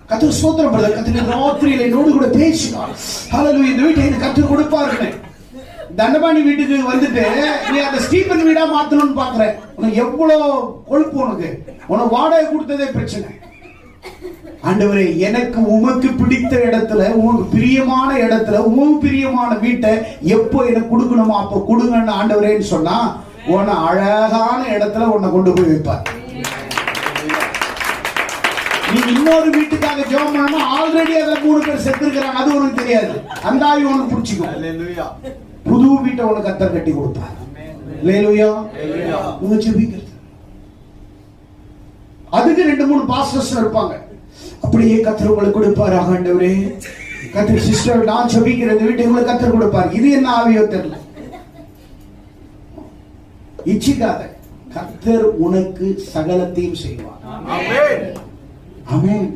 கர்த்தர் ஸ்தோத்திரம் பிரதர். கர்த்தர் ராத்திரியில என்னோடு கூட பேசினார். ஹalleluya. இந்த வீட்டை எனக்கு கர்த்தர் கொடுப்பாருன்னு. தண்டபாணி வீட்டுக்கு வந்துட்டு நீ அந்த ஸ்டீபன் வீடா மாத்தணும்னு பாக்குற. உனக்கு எவ்வளவு கொழுப்பு, உனக்கு வாடகை கொடுத்ததே பிரச்சனை. ஆண்டவரே, எனக்கு உமக்கு பிடித்த இடத்துல, உனக்கு பிரியமான இடத்துல, உமக்கு பிரியமான வீட்டை எப்போ எனக்கு கொடுக்கணுமோ அப்போ கொடுங்கன்னு ஆண்டவரேன்னு சொன்னா உன்னை அழகான இடத்துல உன்னை கொண்டு போய் வைப்பார். நீ இன்னொரு வீட்டுக்காக ஜெபம் பண்ணா ஆல்ரெடி அதுல 3 பேர் செத்து இருக்கிறாங்க, அது உனக்கு தெரியாது. அந்த ஆவி உனக்கு பிடிச்சிக்கும். புது வீட்டை உனக்கு கர்த்தர் கட்டி கொடுப்பார். அல்லேலூயா. உங்க ஜெபிக்கிறது அதுக்கு 2-3 பாஸ்டர்ஸ் இருப்பாங்க. அப்படியே கர்த்தர் உங்களுக்கு கொடுப்பார். ஆண்டவரே, கர்த்தர் சிஸ்டர் நான் ஜெபிக்கிற இந்த வீட்டை உங்களுக்கு கர்த்தர் கொடுப்பார். இது என்ன ஆவியோ தெரியல. இச்சிக்காத, கர்த்தர் உனக்கு சகலத்தையும் செய்வார். ஆமென். ஆமென்.